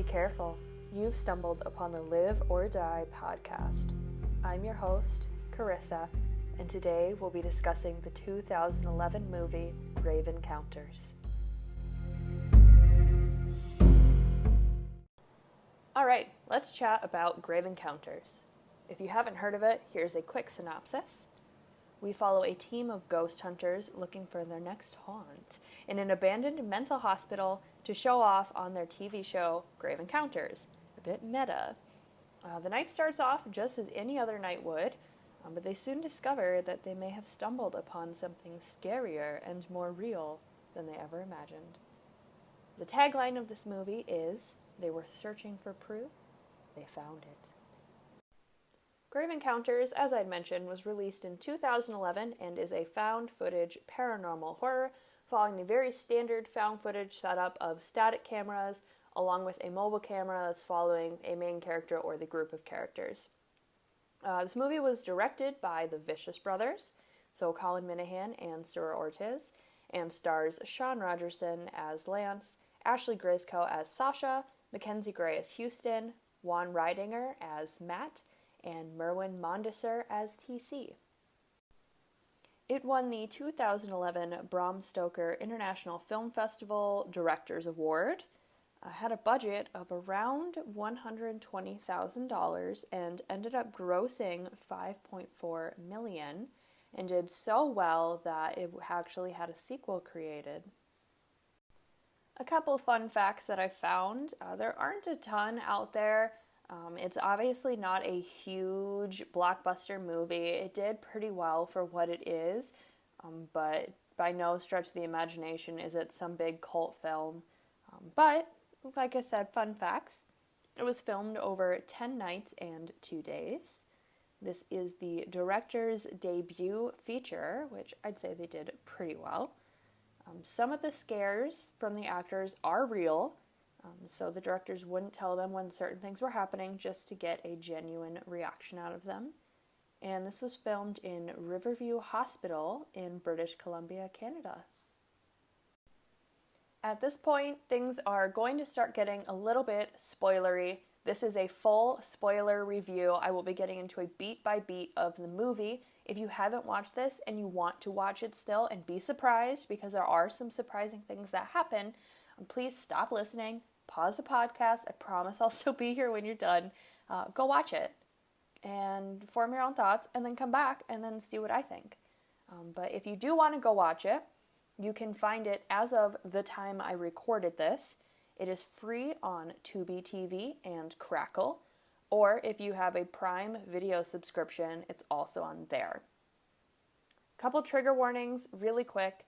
careful. You've stumbled upon the Live or Die podcast. I'm your host, Carissa, and today we'll be discussing the 2011 movie Grave Encounters. Alright, let's chat about Grave Encounters. If you haven't heard of it, here's a quick synopsis. We follow a team of ghost hunters looking for their next haunt in an abandoned mental hospital to show off on their TV show, Grave Encounters. A bit meta. The night starts off just as any other night would, but they soon discover that they may have stumbled upon something scarier and more real than they ever imagined. The tagline of this movie is, "They were searching for proof, they found it." Grave Encounters, as I'd mentioned, was released in 2011 and is a found footage paranormal horror following the very standard found footage setup of static cameras along with a mobile camera that's following a main character or the group of characters. This movie was directed by the Vicious Brothers, so Colin Minihan and Sura Ortiz, and stars Sean Rogerson as Lance, Ashley Grisco as Sasha, Mackenzie Gray as Houston, Juan Ridinger as Matt, and Merwin Mondesser as TC. It won the 2011 Bram Stoker International Film Festival Directors Award, had a budget of around $120,000 and ended up grossing $5.4 million, and did so well that it actually had a sequel created. A couple fun facts that I found. There aren't a ton out there. It's obviously not a huge blockbuster movie. It did pretty well for what it is, but by no stretch of the imagination is it some big cult film. But, like I said, fun facts. It was filmed over 10 nights and 2 days. This is the director's debut feature, which I'd say they did pretty well. Some of the scares from the actors are real, so the directors wouldn't tell them when certain things were happening just to get a genuine reaction out of them. And this was filmed in Riverview Hospital in British Columbia, Canada. At this point, things are going to start getting a little bit spoilery. This is a full spoiler review. I will be getting into a beat by beat of the movie. If you haven't watched this and you want to watch it still and be surprised, because there are some surprising things that happen, please stop listening, pause the podcast. I promise I'll still be here when you're done. Go watch it and form your own thoughts, and then come back and then see what I think. But if you do want to go watch it, you can find it as of the time I recorded this. It is free on Tubi TV and Crackle, or if you have a Prime Video subscription, it's also on there. Couple trigger warnings really quick.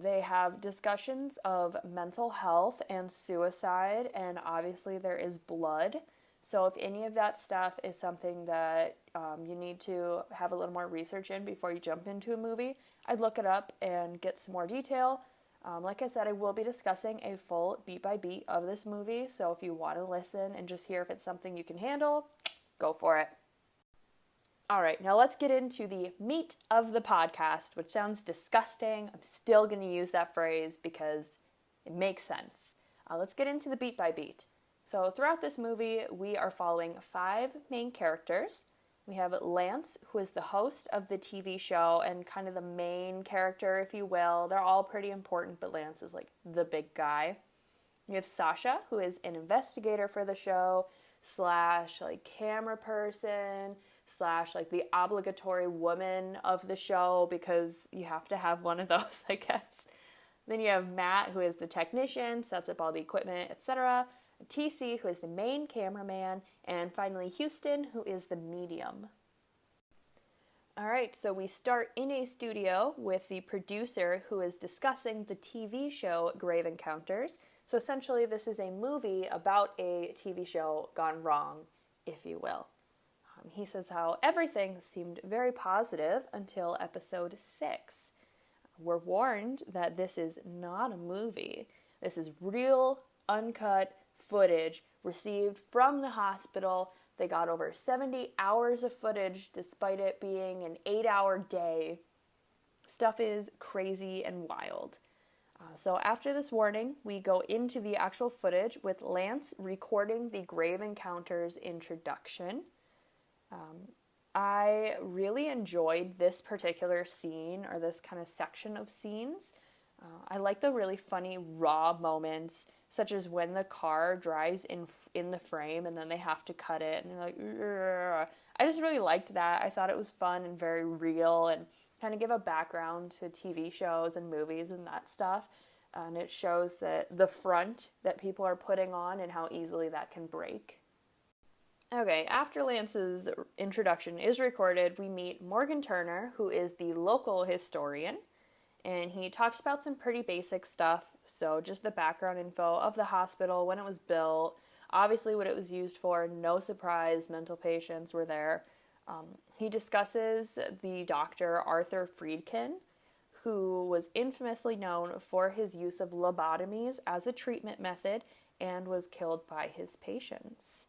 They have discussions of mental health and suicide, and obviously there is blood. So if any of that stuff is something that you need to have a little more research in before you jump into a movie, I'd look it up and get some more detail. Like I said, I will be discussing a full beat by beat of this movie, so if you want to listen and just hear if it's something you can handle, go for it. Alright, now let's get into the meat of the podcast, which sounds disgusting. I'm still going to use that phrase because it makes sense. Let's get into the beat by beat. So throughout this movie, we are following 5 main characters. We have Lance, who is the host of the TV show and kind of the main character, if you will. They're all pretty important, but Lance is like the big guy. You have Sasha, who is an investigator for the show, / like camera person, / like the obligatory woman of the show, because you have to have one of those, I guess. Then you have Matt, who is the technician, sets up all the equipment, etc. TC, who is the main cameraman, and finally Houston, who is the medium. Alright, so we start in a studio with the producer who is discussing the TV show Grave Encounters. So essentially this is a movie about a TV show gone wrong, if you will. He says how everything seemed very positive until episode 6. We're warned that this is not a movie. This is real, uncut footage received from the hospital. They got over 70 hours of footage despite it being an 8-hour day. Stuff is crazy and wild. So after this warning, we go into the actual footage with Lance recording the Grave Encounters introduction. I really enjoyed this particular scene, or this kind of section of scenes. I like the really funny raw moments, such as when the car drives in the frame and then they have to cut it and they're like, "Urgh." I just really liked that. I thought it was fun and very real and kind of give a background to TV shows and movies and that stuff. And it shows that the front that people are putting on and how easily that can break. Okay, after Lance's introduction is recorded, we meet Morgan Turner, who is the local historian, and he talks about some pretty basic stuff. So just the background info of the hospital, when it was built, obviously what it was used for, no surprise, mental patients were there. He discusses the doctor Arthur Friedkin, who was infamously known for his use of lobotomies as a treatment method and was killed by his patients.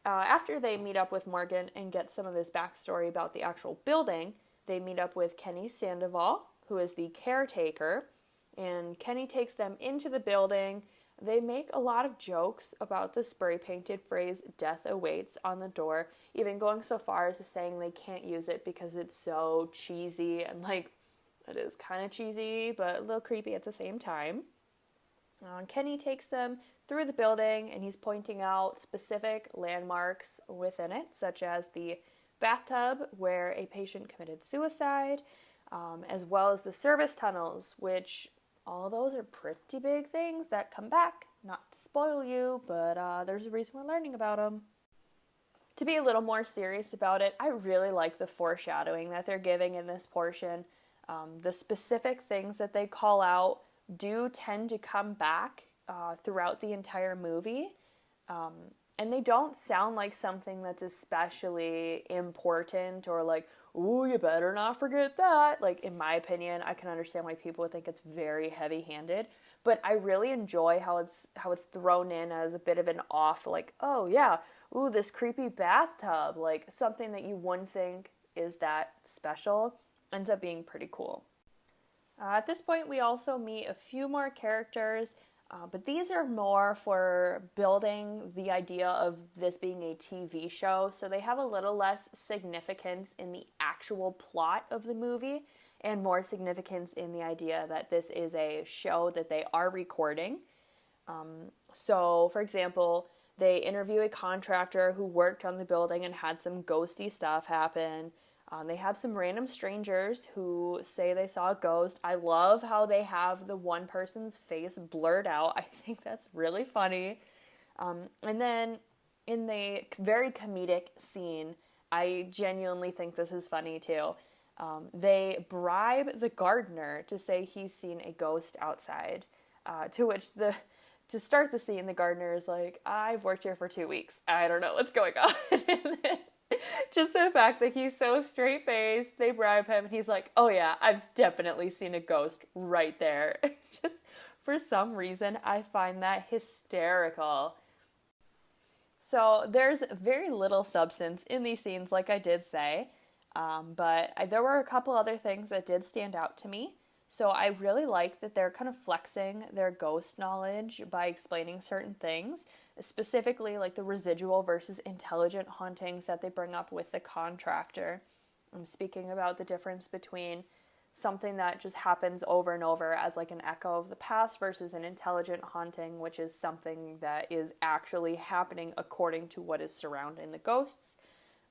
After they meet up with Morgan and get some of this backstory about the actual building, they meet up with Kenny Sandoval, who is the caretaker, and Kenny takes them into the building. They make a lot of jokes about the spray-painted phrase, "death awaits," on the door, even going so far as to saying they can't use it because it's so cheesy, and like, it is kind of cheesy, but a little creepy at the same time. Kenny takes them through the building, and he's pointing out specific landmarks within it, such as the bathtub where a patient committed suicide, as well as the service tunnels, which all those are pretty big things that come back. Not to spoil you, but there's a reason we're learning about them. To be a little more serious about it, I really like the foreshadowing that they're giving in this portion. The specific things that they call out do tend to come back throughout the entire movie. And they don't sound like something that's especially important or like, "Ooh, you better not forget that." Like, in my opinion, I can understand why people would think it's very heavy-handed, but I really enjoy how it's thrown in as a bit of an off, like, "Oh yeah, ooh, this creepy bathtub," like something that you wouldn't think is that special ends up being pretty cool. At this point, we also meet a few more characters, but these are more for building the idea of this being a TV show, so they have a little less significance in the actual plot of the movie and more significance in the idea that this is a show that they are recording. So, for example, they interview a contractor who worked on the building and had some ghosty stuff happen. They have some random strangers who say they saw a ghost. I love how they have the one person's face blurred out. I think that's really funny. And then in the very comedic scene, I genuinely think this is funny too. They bribe the gardener to say he's seen a ghost outside, to which to start the scene, the gardener is like, "I've worked here for 2 weeks. I don't know what's going on." And then, just the fact that he's so straight-faced, they bribe him, and he's like, "Oh yeah, I've definitely seen a ghost right there." Just for some reason, I find that hysterical. So there's very little substance in these scenes, like I did say, but there were a couple other things that did stand out to me. So I really like that they're kind of flexing their ghost knowledge by explaining certain things, specifically like the residual versus intelligent hauntings that they bring up with the contractor. I'm speaking about the difference between something that just happens over and over as like an echo of the past versus an intelligent haunting, which is something that is actually happening according to what is surrounding the ghosts.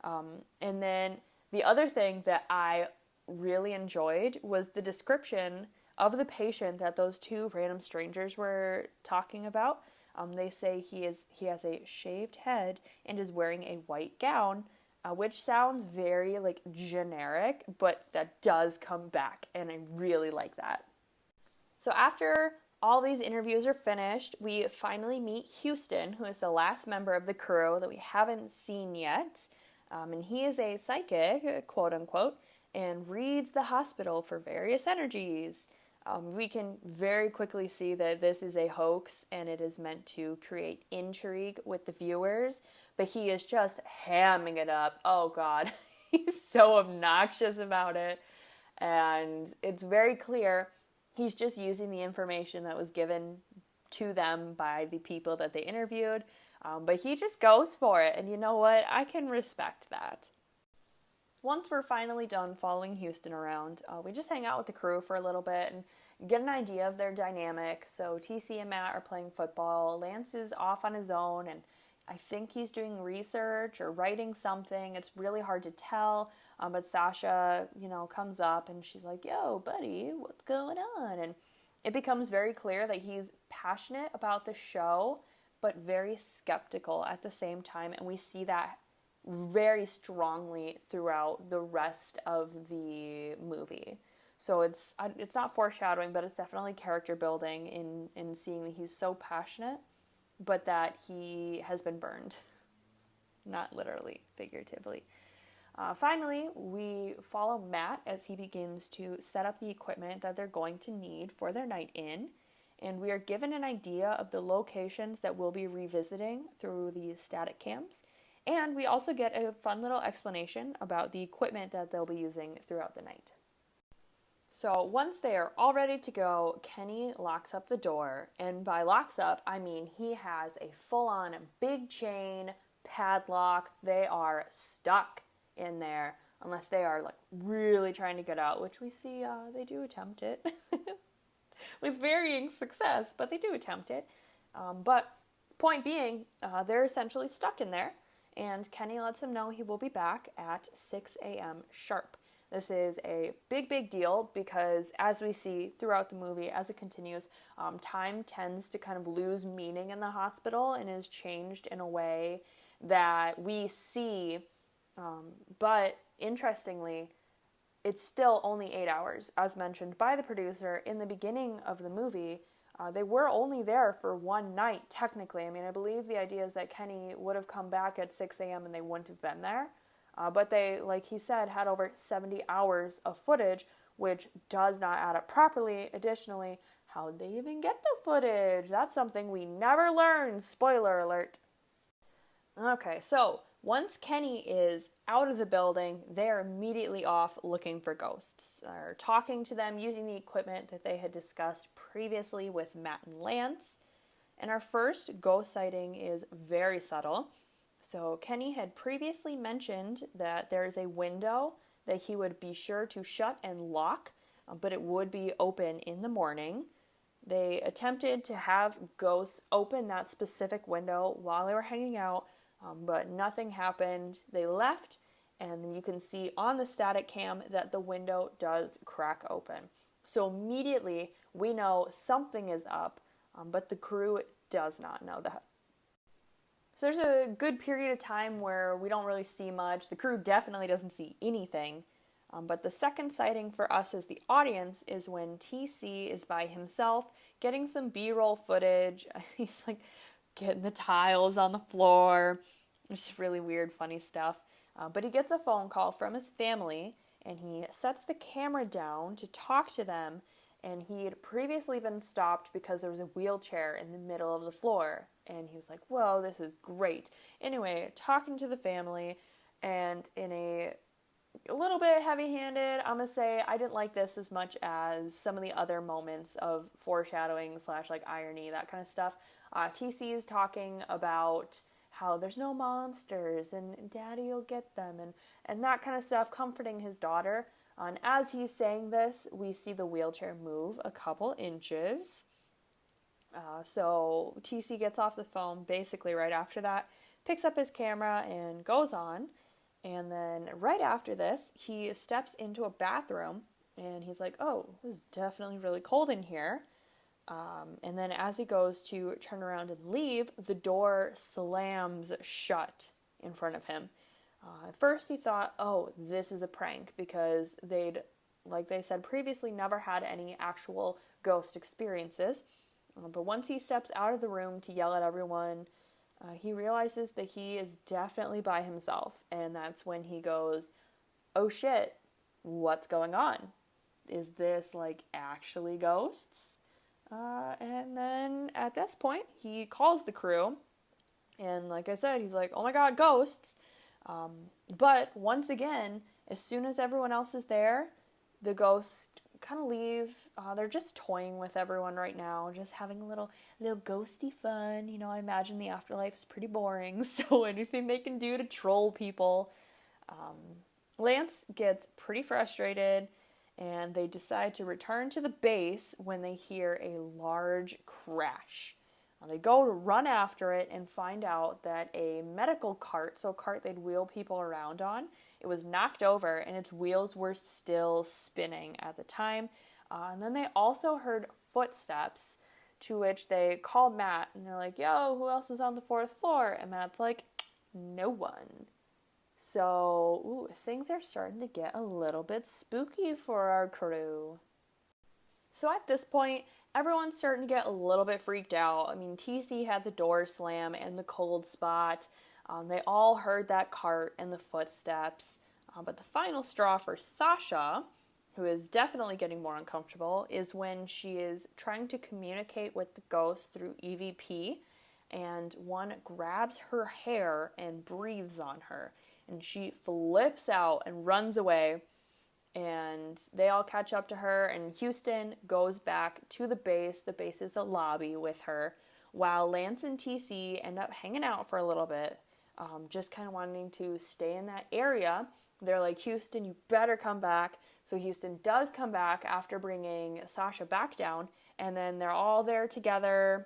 And then the other thing that I really enjoyed was the description of the patient that those two random strangers were talking about. They say he has a shaved head and is wearing a white gown, which sounds very like generic, but that does come back, and I really like that. So after all these interviews are finished, we finally meet Houston, who is the last member of the crew that we haven't seen yet. And he is a psychic, quote unquote, and reads the hospital for various energies. We can very quickly see that this is a hoax and it is meant to create intrigue with the viewers, but he is just hamming it up. Oh God, he's so obnoxious about it. And it's very clear He's just using the information that was given to them by the people that they interviewed, but he just goes for it, and you know what? I can respect that. Once we're finally done following Houston around, we just hang out with the crew for a little bit and get an idea of their dynamic. So TC and Matt are playing football. Lance is off on his own, and I think he's doing research or writing something. It's really hard to tell, but Sasha, comes up and she's like, "Yo, buddy, what's going on?" And it becomes very clear that he's passionate about the show, but very skeptical at the same time, and we see that very strongly throughout the rest of the movie. So it's not foreshadowing, but it's definitely character building in seeing that he's so passionate, but that he has been burned. Not literally, figuratively. Finally, we follow Matt as he begins to set up the equipment that they're going to need for their night in, and we are given an idea of the locations that we'll be revisiting through the static cams. And we also get a fun little explanation about the equipment that they'll be using throughout the night. So once they are all ready to go, Kenny locks up the door. And by locks up, I mean he has a full-on big chain padlock. They are stuck in there unless they are really trying to get out, which we see they do attempt it with varying success, but they do attempt it. But point being, they're essentially stuck in there. And Kenny lets him know he will be back at 6 a.m. sharp. This is a big deal because as we see throughout the movie, as it continues, time tends to kind of lose meaning in the hospital and is changed in a way that we see. But interestingly, it's still only 8 hours. As mentioned by the producer in the beginning of the movie, they were only there for one night, technically. I mean, I believe the idea is that Kenny would have come back at 6 a.m. and they wouldn't have been there. But they, like he said, had over 70 hours of footage, which does not add up properly. Additionally, how did they even get the footage? That's something we never learned. Spoiler alert. Okay, so once Kenny is out of the building, they're immediately off looking for ghosts. They're talking to them using the equipment that they had discussed previously with Matt and Lance. And our first ghost sighting is very subtle. So Kenny had previously mentioned that there is a window that he would be sure to shut and lock, but it would be open in the morning. They attempted to have ghosts open that specific window while they were hanging out, but nothing happened. They left, and you can see on the static cam that the window does crack open. So immediately we know something is up, but the crew does not know that. So there's a good period of time where we don't really see much. The crew definitely doesn't see anything. But the second sighting for us as the audience is when TC is by himself getting some B-roll footage. He's getting the tiles on the floor. It's really weird, funny stuff. But he gets a phone call from his family and he sets the camera down to talk to them. And he had previously been stopped because there was a wheelchair in the middle of the floor. And he was like, whoa, this is great. Anyway, talking to the family, and in a little bit heavy-handed, I'm going to say I didn't like this as much as some of the other moments of foreshadowing / irony, that kind of stuff. TC is talking about how there's no monsters and daddy will get them and that kind of stuff, comforting his daughter. And as he's saying this, we see the wheelchair move a couple inches. So TC gets off the phone basically right after that, picks up his camera and goes on. And then right after this, he steps into a bathroom and he's like, oh, it was definitely really cold in here. And then as he goes to turn around and leave, the door slams shut in front of him. At first he thought, oh, this is a prank because they'd, like they said previously, never had any actual ghost experiences. But once he steps out of the room to yell at everyone, he realizes that he is definitely by himself. And that's when he goes, oh shit, what's going on? Is this actually ghosts? And then at this point, he calls the crew. And like I said, he's like, oh my god, ghosts. But once again, as soon as everyone else is there, the ghost kind of leave. They're just toying with everyone right now, just having a little ghosty fun. You know, I imagine the afterlife's pretty boring, so anything they can do to troll people. Lance gets pretty frustrated, and they decide to return to the base when they hear a large crash. They go to run after it and find out that a medical cart, so a cart they'd wheel people around on, it was knocked over and its wheels were still spinning at the time. And then they also heard footsteps, to which they called Matt and they're like, yo, who else is on the 4th floor? And Matt's like, no one. So, things are starting to get a little bit spooky for our crew. So at this point, everyone's starting to get a little bit freaked out. I mean, TC had the door slam and the cold spot. They all heard that cart and the footsteps. But the final straw for Sasha, who is definitely getting more uncomfortable, is when she is trying to communicate with the ghost through EVP, and one grabs her hair and breathes on her. And she flips out and runs away. And they all catch up to her, and Houston goes back to the base. The base is the lobby with her, while Lance and TC end up hanging out for a little bit, just kind of wanting to stay in that area. They're like, Houston, you better come back. So Houston does come back after bringing Sasha back down, and then they're all there together,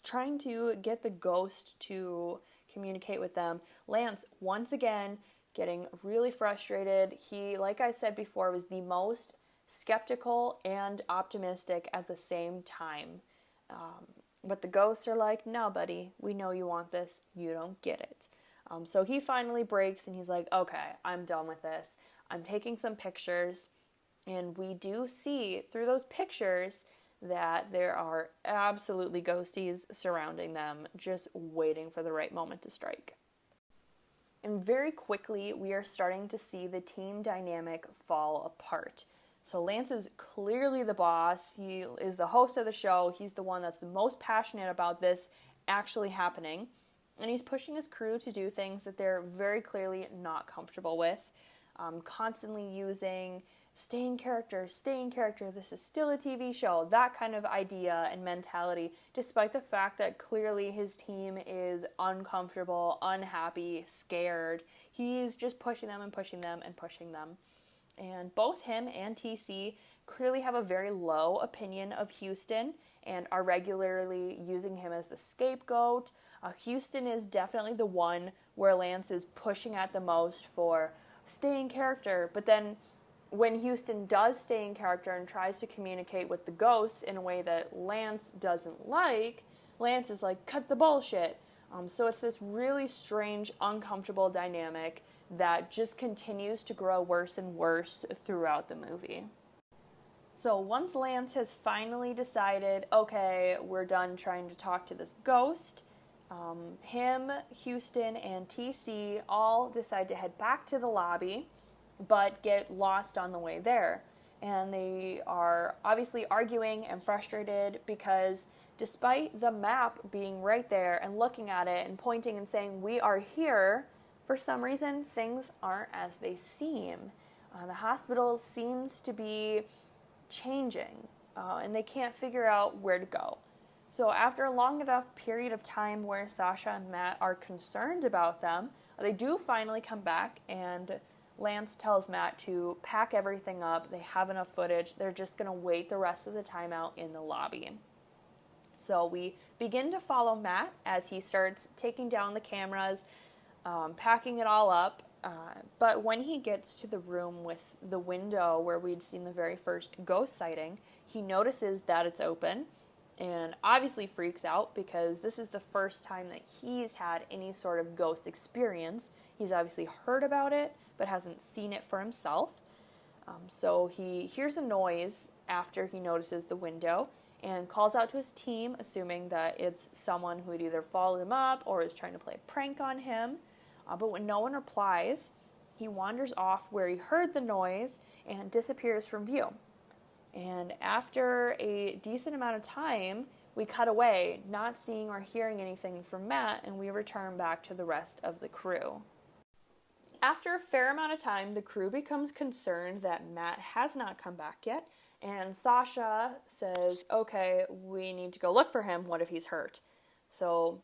trying to get the ghost to communicate with them. Lance, once again, getting really frustrated. He, like I said before, was the most skeptical and optimistic at the same time. But the ghosts are like, no, buddy, we know you want this. You don't get it. So he finally breaks and he's like, okay, I'm done with this. I'm taking some pictures. And we do see through those pictures that there are absolutely ghosties surrounding them, just waiting for the right moment to strike. And very quickly, we are starting to see the team dynamic fall apart. So Lance is clearly the boss. He is the host of the show. He's the one that's the most passionate about this actually happening. And he's pushing his crew to do things that they're very clearly not comfortable with. Constantly using stay in character, this is still a TV show, that kind of idea and mentality, despite the fact that clearly his team is uncomfortable, unhappy, scared. He's just pushing them and pushing them and pushing them. And both him and TC clearly have a very low opinion of Houston and are regularly using him as the scapegoat. Houston is definitely the one where Lance is pushing at the most for stay in character, but then when Houston does stay in character and tries to communicate with the ghosts in a way that Lance doesn't like, Lance is like, cut the bullshit. So it's this really strange, uncomfortable dynamic that just continues to grow worse and worse throughout the movie. So once Lance has finally decided, okay, we're done trying to talk to this ghost, him, Houston, and TC all decide to head back to the lobby, but get lost on the way there. And they are obviously arguing and frustrated because despite the map being right there and looking at it and pointing and saying, we are here, for some reason, things aren't as they seem. The hospital seems to be changing, and they can't figure out where to go. So after a long enough period of time where Sasha and Matt are concerned about them, they do finally come back, and Lance tells Matt to pack everything up. They have enough footage. They're just going to wait the rest of the time out in the lobby. So we begin to follow Matt as he starts taking down the cameras, packing it all up. But when he gets to the room with the window where we'd seen the very first ghost sighting, he notices that it's open and obviously freaks out because this is the first time that he's had any sort of ghost experience. He's obviously heard about it, but hasn't seen it for himself. So he hears a noise after he notices the window and calls out to his team, assuming that it's someone who had either followed him up or is trying to play a prank on him. But when no one replies, he wanders off where he heard the noise and disappears from view. And after a decent amount of time, we cut away, not seeing or hearing anything from Matt, and we return back to the rest of the crew. After a fair amount of time, the crew becomes concerned that Matt has not come back yet, and Sasha says, okay, we need to go look for him. What if he's hurt? So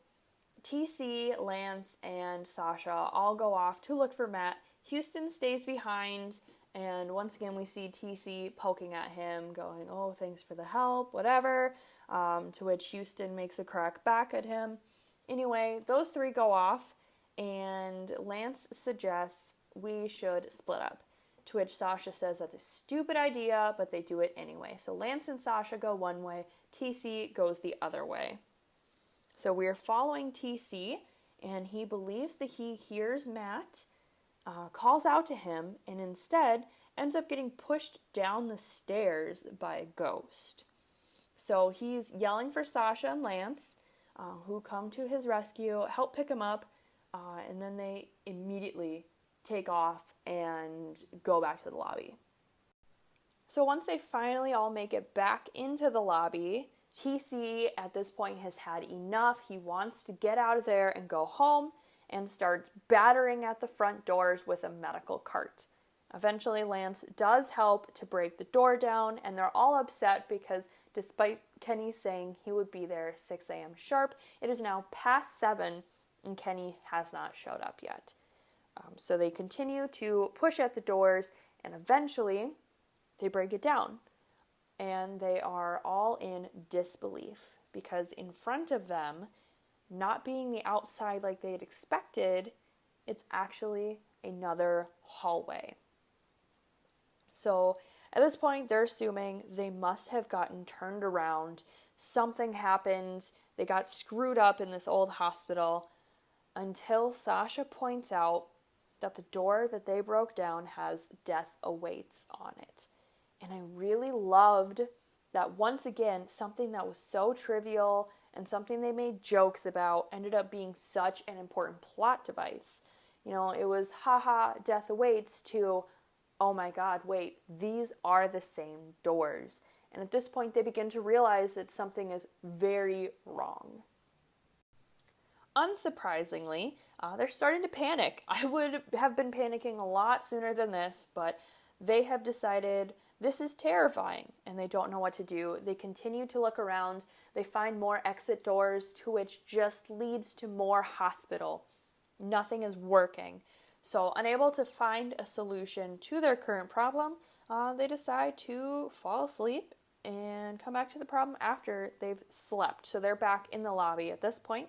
TC, Lance, and Sasha all go off to look for Matt. Houston stays behind, and once again we see TC poking at him, going, oh, thanks for the help, whatever, to which Houston makes a crack back at him. Anyway, those three go off, and Lance suggests we should split up, to which Sasha says that's a stupid idea, but they do it anyway. So Lance and Sasha go one way, TC goes the other way. So we are following TC, and he believes that he hears Matt, calls out to him, and instead ends up getting pushed down the stairs by a ghost. So he's yelling for Sasha and Lance, who come to his rescue, help pick him up, and then they immediately take off and go back to the lobby. So once they finally all make it back into the lobby, TC at this point has had enough. He wants to get out of there and go home, and starts battering at the front doors with a medical cart. Eventually, Lance does help to break the door down, and they're all upset because despite Kenny saying he would be there 6 a.m. sharp, it is now past 7, and Kenny has not showed up yet. So they continue to push at the doors, and eventually they break it down. And they are all in disbelief because in front of them, not being the outside like they had expected, it's actually another hallway. So at this point, they're assuming they must have gotten turned around. Something happened. They got screwed up in this old hospital until Sasha points out that the door that they broke down has death awaits on it. And I really loved that once again, something that was so trivial and something they made jokes about ended up being such an important plot device. You know, it was, haha, death awaits, to, oh my god, wait, these are the same doors. And at this point, they begin to realize that something is very wrong. Unsurprisingly, they're starting to panic. I would have been panicking a lot sooner than this, but they have decided this is terrifying, and they don't know what to do. They continue to look around. They find more exit doors, to which just leads to more hospital. Nothing is working. So, unable to find a solution to their current problem, they decide to fall asleep and come back to the problem after they've slept. So they're back in the lobby at this point,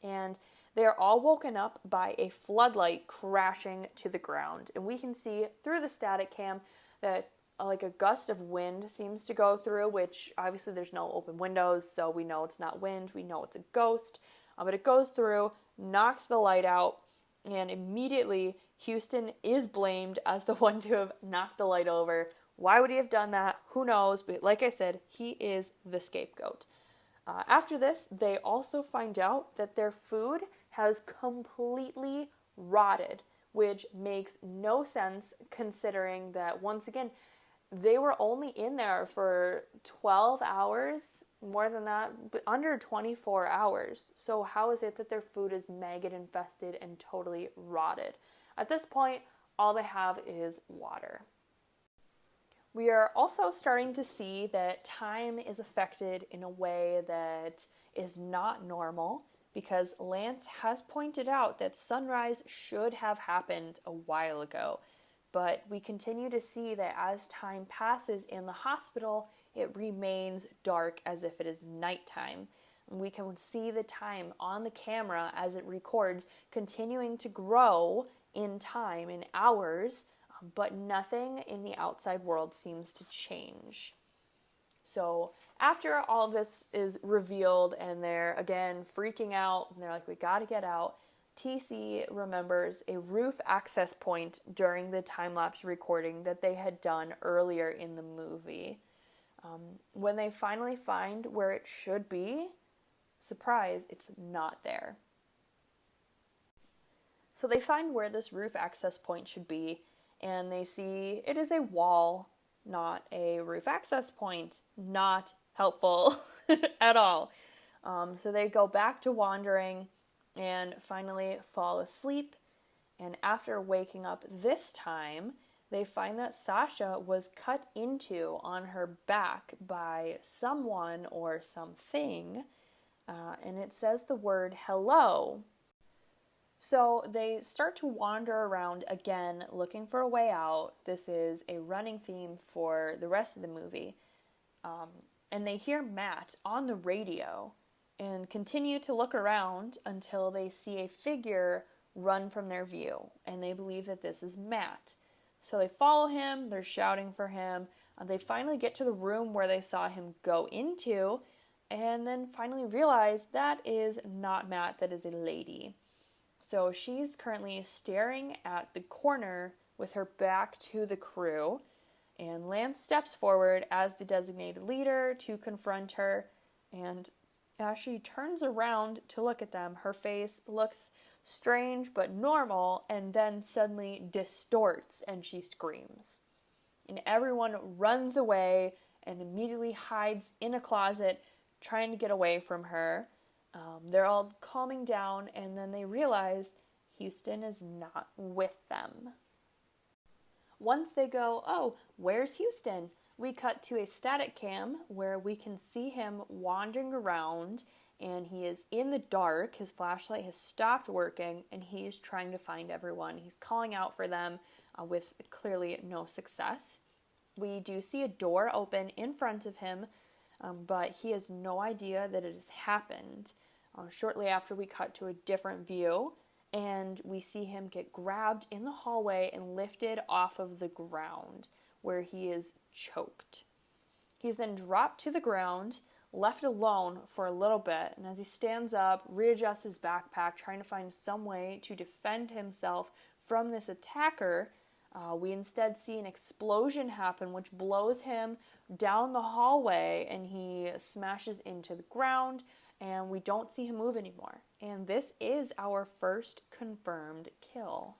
and they are all woken up by a floodlight crashing to the ground. And we can see through the static cam that like a gust of wind seems to go through, which obviously there's no open windows, so we know it's not wind, we know it's a ghost, but it goes through, knocks the light out, and immediately Houston is blamed as the one to have knocked the light over. Why would he have done that? Who knows? But like I said, he is the scapegoat. After this, they also find out that their food has completely rotted, which makes no sense considering that, once again, they were only in there for 12 hours, more than that, but under 24 hours. So how is it that their food is maggot infested and totally rotted? At this point, all they have is water. We are also starting to see that time is affected in a way that is not normal, because Lance has pointed out that sunrise should have happened a while ago. But we continue to see that as time passes in the hospital, it remains dark as if it is nighttime. We can see the time on the camera as it records continuing to grow in time, in hours, but nothing in the outside world seems to change. So after all of this is revealed and they're again freaking out and they're like, we gotta get out, TC remembers a roof access point during the time-lapse recording that they had done earlier in the movie. When they finally find where it should be, surprise, it's not there. So they find where this roof access point should be, and they see it is a wall, not a roof access point. Not helpful at all. So they go back to wandering and finally fall asleep, And after waking up this time, they find that Sasha was cut into on her back by someone or something, and it says the word hello. So they start to wander around again, looking for a way out. This is a running theme for the rest of the movie. And they hear Matt on the radio and continue to look around until they see a figure run from their view. And they believe that this is Matt. So they follow him, they're shouting for him. They finally get to the room where they saw him go into, and then finally realize that is not Matt, that is a lady. So she's currently staring at the corner with her back to the crew, and Lance steps forward as the designated leader to confront her, and as she turns around to look at them, her face looks strange but normal, and then suddenly distorts and she screams. And everyone runs away and immediately hides in a closet, trying to get away from her. They're all calming down, and then they realize Houston is not with them. Once they go, oh, where's Houston? We cut to a static cam where we can see him wandering around, and he is in the dark. His flashlight has stopped working, and he's trying to find everyone. He's calling out for them with clearly no success. We do see a door open in front of him, but he has no idea that it has happened. Shortly after, we cut to a different view, and we see him get grabbed in the hallway and lifted off of the ground, where he is choked. He's then dropped to the ground, left alone for a little bit, and as he stands up, readjusts his backpack, trying to find some way to defend himself from this attacker, we instead see an explosion happen, which blows him down the hallway, and he smashes into the ground, and we don't see him move anymore. And this is our first confirmed kill.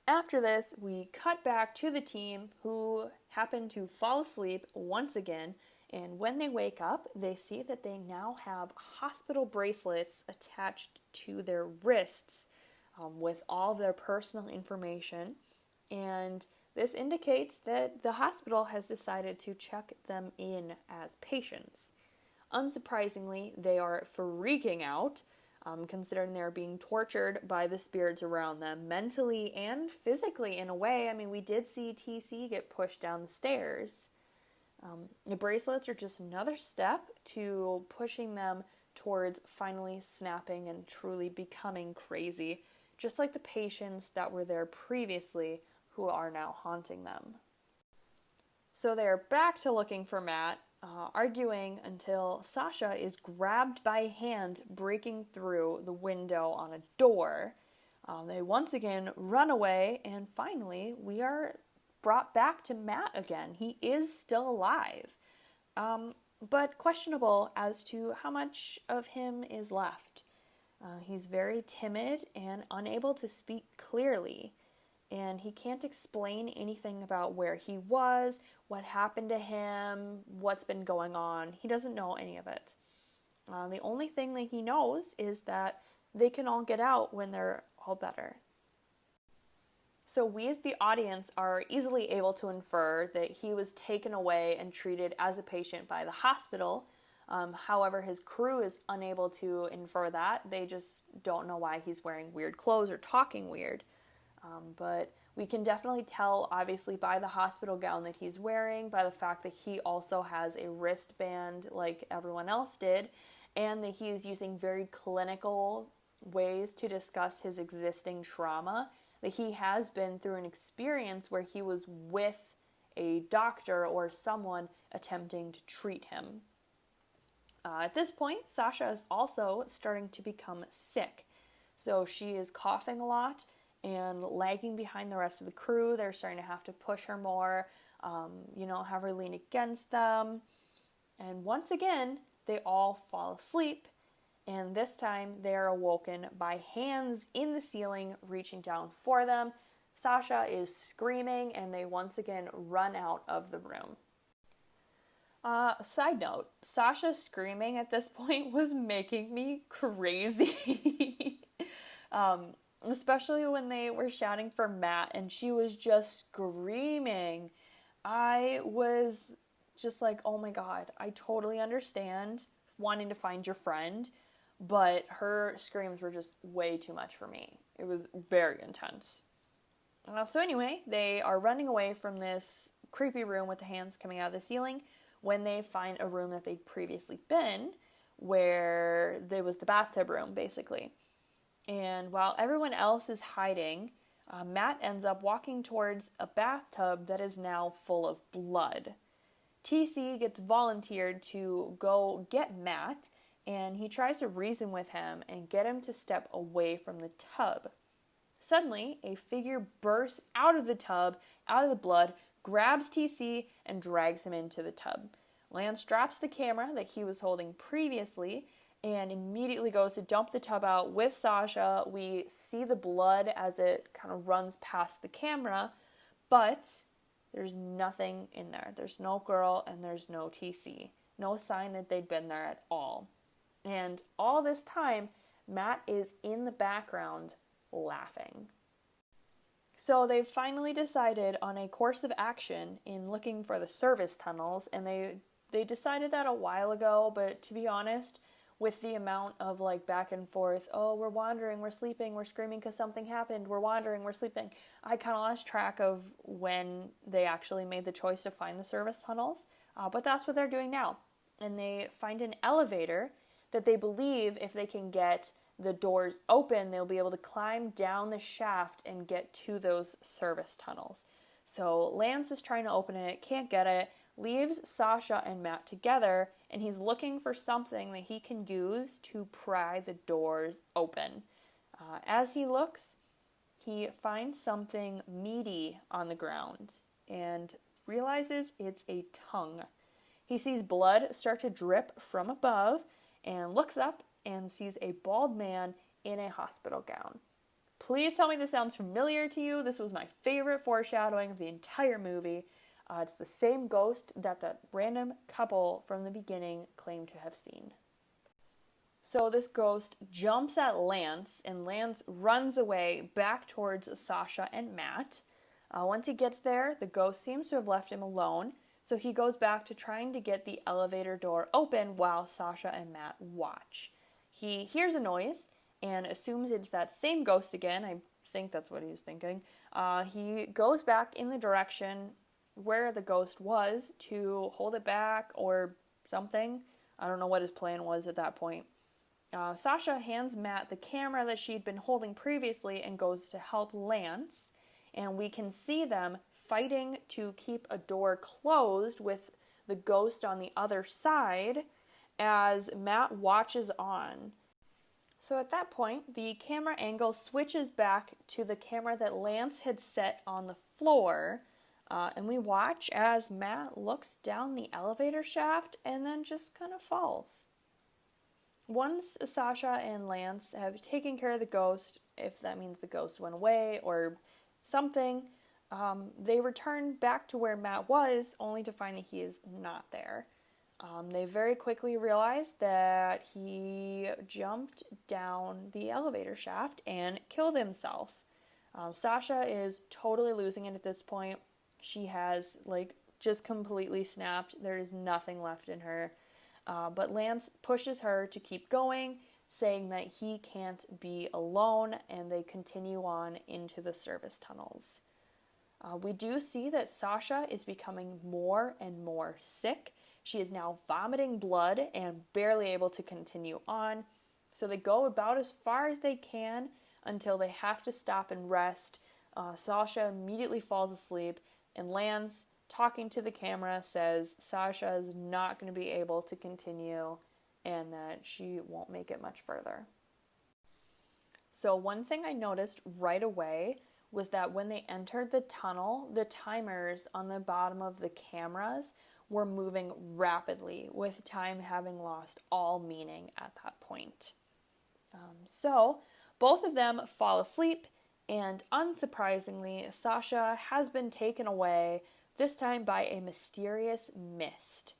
After this, we cut back to the team, who happen to fall asleep once again, and when they wake up, they see that they now have hospital bracelets attached to their wrists with all of their personal information, and this indicates that the hospital has decided to check them in as patients. Unsurprisingly, they are freaking out, considering they're being tortured by the spirits around them, mentally and physically in a way. I mean, we did see TC get pushed down the stairs. The bracelets are just another step to pushing them towards finally snapping and truly becoming crazy, just like the patients that were there previously who are now haunting them. So they are back to looking for Matt, arguing until Sasha is grabbed by a hand breaking through the window on a door. They once again run away, and finally we are brought back to Matt again. He is still alive, but questionable as to how much of him is left. He's very timid and unable to speak clearly, and he can't explain anything about where he was, what happened to him, what's been going on. He doesn't know any of it. The only thing that he knows is that they can all get out when they're all better. So we as the audience are easily able to infer that he was taken away and treated as a patient by the hospital. However, his crew is unable to infer that. They just don't know why he's wearing weird clothes or talking weird. But we can definitely tell, obviously, by the hospital gown that he's wearing, by the fact that he also has a wristband like everyone else did, and that he is using very clinical ways to discuss his existing trauma, that he has been through an experience where he was with a doctor or someone attempting to treat him. At this point, Sasha is also starting to become sick. So she is coughing a lot and lagging behind the rest of the crew. They're starting to have to push her more, have her lean against them. And once again, they all fall asleep. And this time, they are awoken by hands in the ceiling reaching down for them. Sasha is screaming, and they once again run out of the room. Side note, Sasha screaming at this point was making me crazy. especially when they were shouting for Matt and she was just screaming. I was just like, oh my god, I totally understand wanting to find your friend, but her screams were just way too much for me. It was very intense. So anyway, they are running away from this creepy room with the hands coming out of the ceiling when they find a room that they'd previously been, where there was the bathtub room, basically. And while everyone else is hiding, Matt ends up walking towards a bathtub that is now full of blood. TC gets volunteered to go get Matt, and he tries to reason with him and get him to step away from the tub. Suddenly, a figure bursts out of the tub, out of the blood, grabs TC, and drags him into the tub. Lance drops the camera that he was holding previously and immediately goes to dump the tub out with Sasha. We see the blood as it kind of runs past the camera, but there's nothing in there. There's no girl and there's no TC. No sign that they'd been there at all. And all this time, Matt is in the background laughing. So they've finally decided on a course of action in looking for the service tunnels, and they decided that a while ago, but to be honest, with the amount of like back and forth, oh, we're wandering, we're sleeping, we're screaming because something happened, we're wandering, we're sleeping, I kind of lost track of when they actually made the choice to find the service tunnels, but that's what they're doing now. And they find an elevator that they believe if they can get the doors open, they'll be able to climb down the shaft and get to those service tunnels. So Lance is trying to open it, can't get it, leaves Sasha and Matt together, and he's looking for something that he can use to pry the doors open. As he looks, he finds something meaty on the ground and realizes it's a tongue. He sees blood start to drip from above and looks up and sees a bald man in a hospital gown. Please tell me this sounds familiar to you. This was my favorite foreshadowing of the entire movie. It's the same ghost that random couple from the beginning claimed to have seen. So this ghost jumps at Lance, and Lance runs away back towards Sasha and Matt. Once he gets there, the ghost seems to have left him alone, so he goes back to trying to get the elevator door open while Sasha and Matt watch. He hears a noise and assumes it's that same ghost again. I think that's what he was thinking. He goes back in the direction where the ghost was to hold it back or something. I don't know what his plan was at that point. Sasha hands Matt the camera that she'd been holding previously and goes to help Lance. And we can see them fighting to keep a door closed with the ghost on the other side as Matt watches on. So at that point, the camera angle switches back to the camera that Lance had set on the floor. And we watch as Matt looks down the elevator shaft and then just kind of falls. Once Sasha and Lance have taken care of the ghost, if that means the ghost went away or something, they return back to where Matt was, only to find that he is not there. They very quickly realize that he jumped down the elevator shaft and killed himself. Sasha is totally losing it at this point. She has, just completely snapped. There is nothing left in her. But Lance pushes her to keep going, saying that he can't be alone, and they continue on into the service tunnels. We do see that Sasha is becoming more and more sick. She is now vomiting blood and barely able to continue on. So they go about as far as they can until they have to stop and rest. Sasha immediately falls asleep, and Lance, talking to the camera, says Sasha is not going to be able to continue and that she won't make it much further. So one thing I noticed right away was that when they entered the tunnel, the timers on the bottom of the cameras were moving rapidly, with time having lost all meaning at that point. So both of them fall asleep, and unsurprisingly, Sasha has been taken away, this time by a mysterious mist.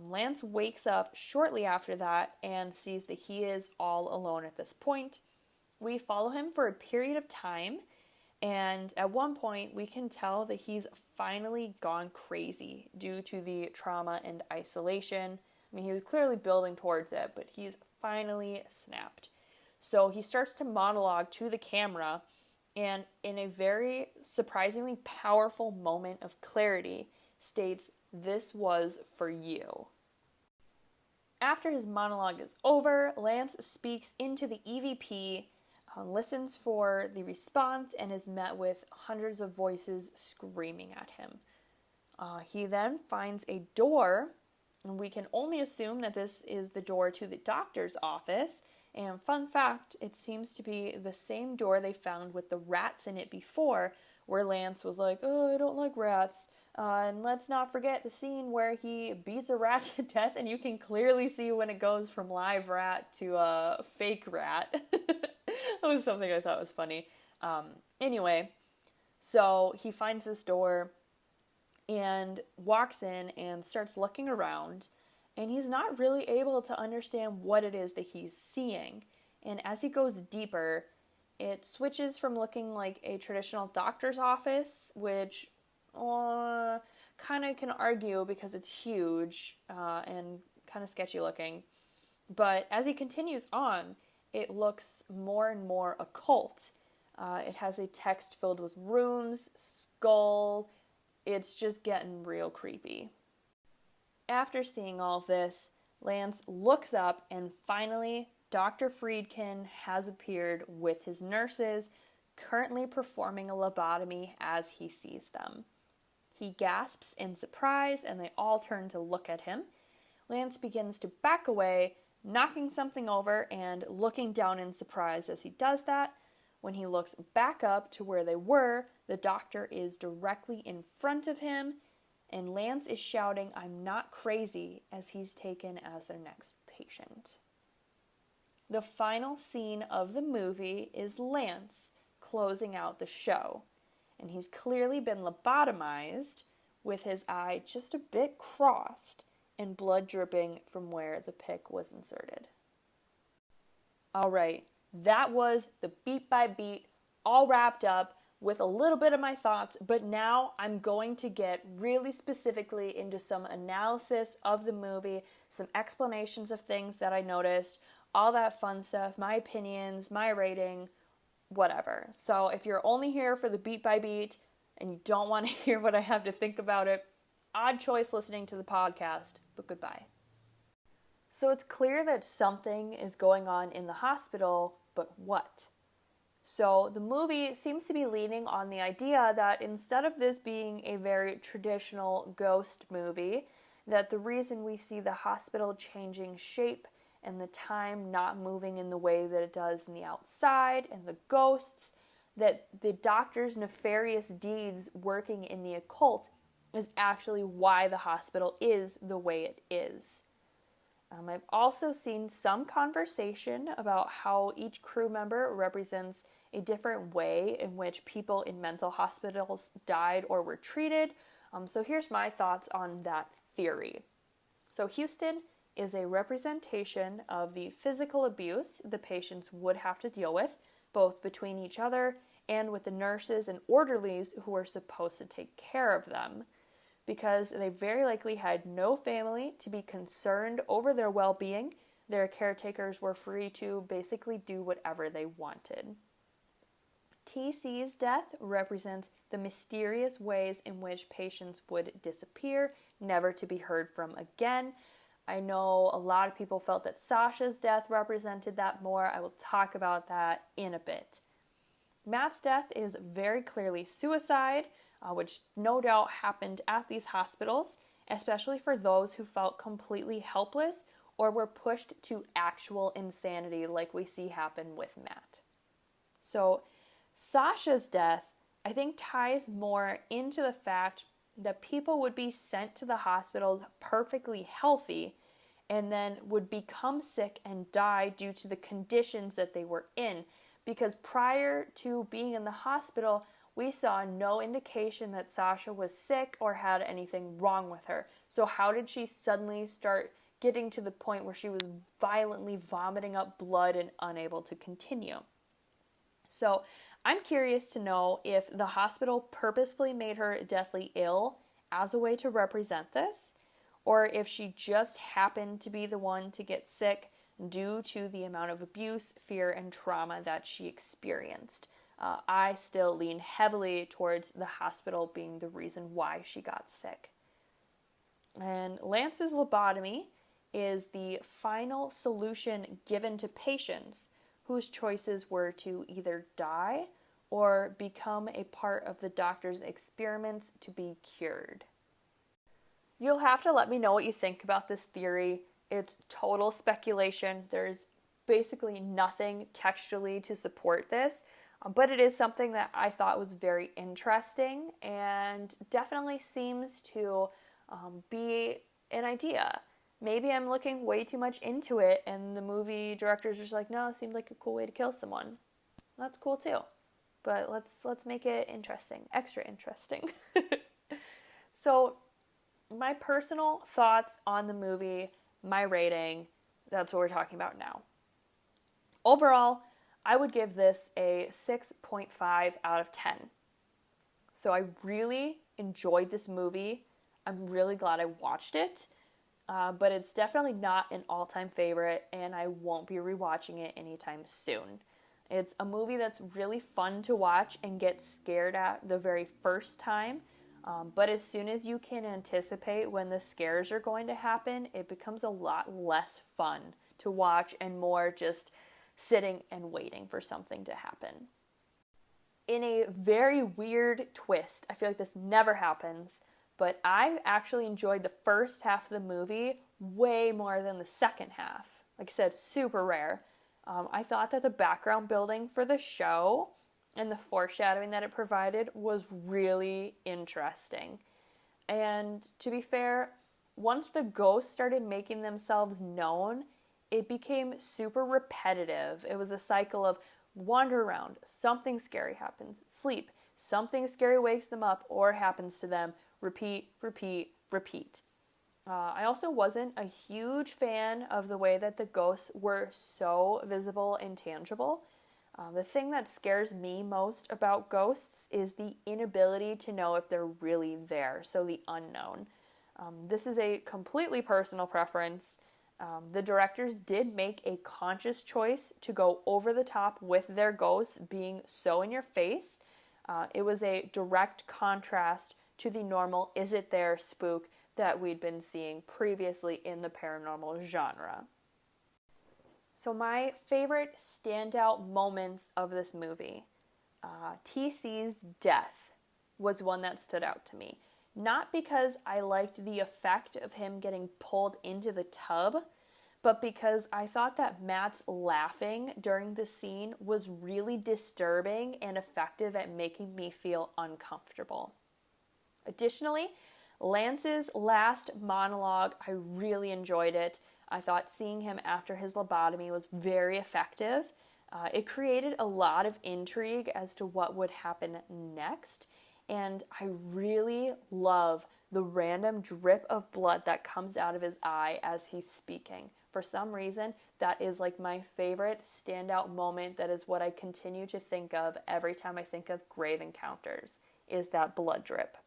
Lance wakes up shortly after that and sees that he is all alone at this point. We follow him for a period of time, and at one point we can tell that he's finally gone crazy due to the trauma and isolation. I mean, he was clearly building towards it, but he's finally snapped. So he starts to monologue to the camera, and in a very surprisingly powerful moment of clarity, states, "This was for you." After his monologue is over, Lance speaks into the EVP, listens for the response, and is met with hundreds of voices screaming at him. He then finds a door, and we can only assume that this is the door to the doctor's office. And fun fact, it seems to be the same door they found with the rats in it before, where Lance was like, "Oh, I don't like rats." And let's not forget the scene where he beats a rat to death, and you can clearly see when it goes from live rat to a fake rat. That was something I thought was funny. Anyway, so he finds this door and walks in and starts looking around, and he's not really able to understand what it is that he's seeing. And as he goes deeper, it switches from looking like a traditional doctor's office, which kind of can argue because it's huge and kind of sketchy looking. But as he continues on, it looks more and more occult. It has a text filled with runes, skull. It's just getting real creepy. After seeing all of this, Lance looks up, and finally, Dr. Friedkin has appeared with his nurses, currently performing a lobotomy as he sees them. He gasps in surprise, and they all turn to look at him. Lance begins to back away, knocking something over and looking down in surprise as he does that. When he looks back up to where they were, the doctor is directly in front of him, and Lance is shouting, "I'm not crazy," as he's taken as their next patient. The final scene of the movie is Lance closing out the show, and he's clearly been lobotomized with his eye just a bit crossed and blood dripping from where the pick was inserted. Alright, that was the beat by beat, all wrapped up with a little bit of my thoughts, but now I'm going to get really specifically into some analysis of the movie, some explanations of things that I noticed, all that fun stuff, my opinions, my rating, whatever. So if you're only here for the beat by beat and you don't want to hear what I have to think about it, odd choice listening to the podcast, but goodbye. So it's clear that something is going on in the hospital, but what? So the movie seems to be leaning on the idea that instead of this being a very traditional ghost movie, that the reason we see the hospital changing shape and the time not moving in the way that it does in the outside, and the ghosts, that the doctor's nefarious deeds working in the occult is actually why the hospital is the way it is. I've also seen some conversation about how each crew member represents a different way in which people in mental hospitals died or were treated. So here's my thoughts on that theory. So Houston is a representation of the physical abuse the patients would have to deal with, both between each other and with the nurses and orderlies who were supposed to take care of them, because they very likely had no family to be concerned over their well-being. Their caretakers were free to basically do whatever they wanted. TC's death represents the mysterious ways in which patients would disappear, never to be heard from again. I know a lot of people felt that Sasha's death represented that more. I will talk about that in a bit. Matt's death is very clearly suicide, which no doubt happened at these hospitals, especially for those who felt completely helpless or were pushed to actual insanity like we see happen with Matt. So Sasha's death, I think, ties more into the fact that people would be sent to the hospitals perfectly healthy and then would become sick and die due to the conditions that they were in. Because prior to being in the hospital, we saw no indication that Sasha was sick or had anything wrong with her. So how did she suddenly start getting to the point where she was violently vomiting up blood and unable to continue? So I'm curious to know if the hospital purposefully made her deathly ill as a way to represent this, or if she just happened to be the one to get sick due to the amount of abuse, fear, and trauma that she experienced. I still lean heavily towards the hospital being the reason why she got sick. And Lance's lobotomy is the final solution given to patients whose choices were to either die or become a part of the doctor's experiments to be cured. You'll have to let me know what you think about this theory. It's total speculation. There's basically nothing textually to support this, but it is something that I thought was very interesting and definitely seems to be an idea. Maybe I'm looking way too much into it and the movie director's just like, no, it seemed like a cool way to kill someone. That's cool too. But let's make it interesting, extra interesting. So, my personal thoughts on the movie, my rating, that's what we're talking about now. Overall, I would give this a 6.5 out of 10. So I really enjoyed this movie. I'm really glad I watched it, but it's definitely not an all-time favorite, and I won't be rewatching it anytime soon. It's a movie that's really fun to watch and get scared at the very first time, but as soon as you can anticipate when the scares are going to happen, it becomes a lot less fun to watch and more just sitting and waiting for something to happen. In a very weird twist, I feel like this never happens, but I actually enjoyed the first half of the movie way more than the second half. Like I said, super rare. I thought that the background building for the show and the foreshadowing that it provided was really interesting. And to be fair, once the ghosts started making themselves known, it became super repetitive. It was a cycle of wander around, something scary happens, sleep, something scary wakes them up or happens to them, repeat, repeat, repeat. I also wasn't a huge fan of the way that the ghosts were so visible and tangible. The thing that scares me most about ghosts is the inability to know if they're really there, so the unknown. This is a completely personal preference. The directors did make a conscious choice to go over the top with their ghosts being so in your face. It was a direct contrast to the normal is it there spook that we'd been seeing previously in the paranormal genre. So my favorite standout moments of this movie, TC's death was one that stood out to me. Not because I liked the effect of him getting pulled into the tub, but because I thought that Matt's laughing during the scene was really disturbing and effective at making me feel uncomfortable. Additionally, Lance's last monologue, I really enjoyed it. I thought seeing him after his lobotomy was very effective. It created a lot of intrigue as to what would happen next, and I really love the random drip of blood that comes out of his eye as he's speaking. For some reason, that is like my favorite standout moment. That is what I continue to think of every time I think of Grave Encounters, is that blood drip.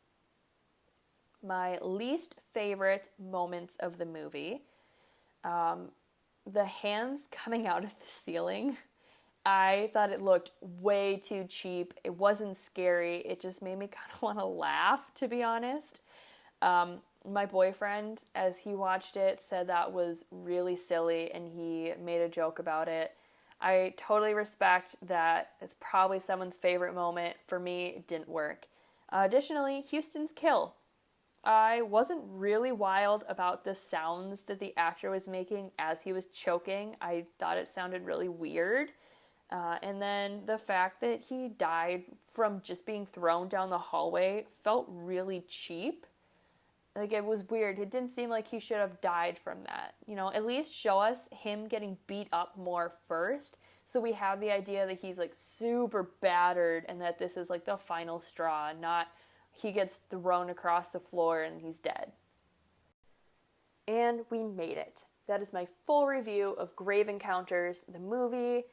My least favorite moments of the movie, the hands coming out of the ceiling. I thought it looked way too cheap. It wasn't scary. It just made me kind of want to laugh, to be honest. My boyfriend, as he watched it, said that was really silly and he made a joke about it. I totally respect that. It's probably someone's favorite moment. For me, it didn't work. Additionally, Houston's kill. I wasn't really wild about the sounds that the actor was making as he was choking. I thought it sounded really weird. And then the fact that he died from just being thrown down the hallway felt really cheap. Like, it was weird. It didn't seem like he should have died from that. You know, at least show us him getting beat up more first, so we have the idea that he's, like, super battered and that this is, like, the final straw, not he gets thrown across the floor and he's dead. And we made it. That is my full review of Grave Encounters, the movie.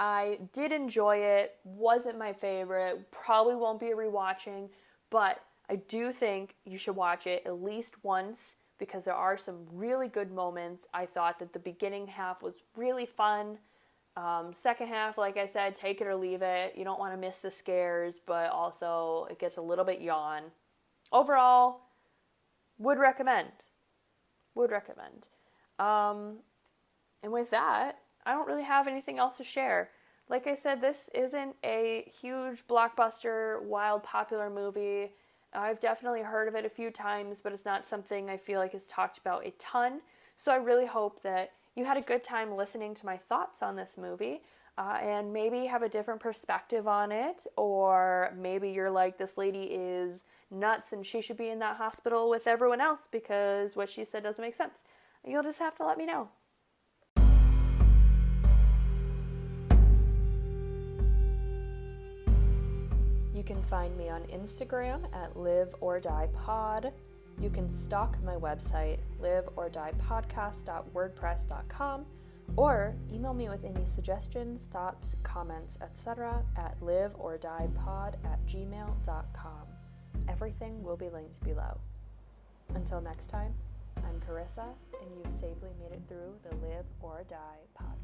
I did enjoy it, wasn't my favorite, probably won't be rewatching, but I do think you should watch it at least once because there are some really good moments. I thought that the beginning half was really fun. Second half, like I said, take it or leave it. You don't want to miss the scares, but also it gets a little bit yawn. Overall, would recommend. Would recommend. And with that, I don't really have anything else to share. Like I said, this isn't a huge blockbuster, wild, popular movie. I've definitely heard of it a few times, but it's not something I feel like is talked about a ton. So I really hope that you had a good time listening to my thoughts on this movie, and maybe have a different perspective on it, or maybe you're like, this lady is nuts and she should be in that hospital with everyone else because what she said doesn't make sense. You'll just have to let me know. You can find me on Instagram at liveordiepod. You can stalk my website, liveordiepodcast.wordpress.com, or email me with any suggestions, thoughts, comments, etc. at liveordiepod@gmail.com. Everything will be linked below. Until next time, I'm Carissa, and you've safely made it through the Live or Die podcast.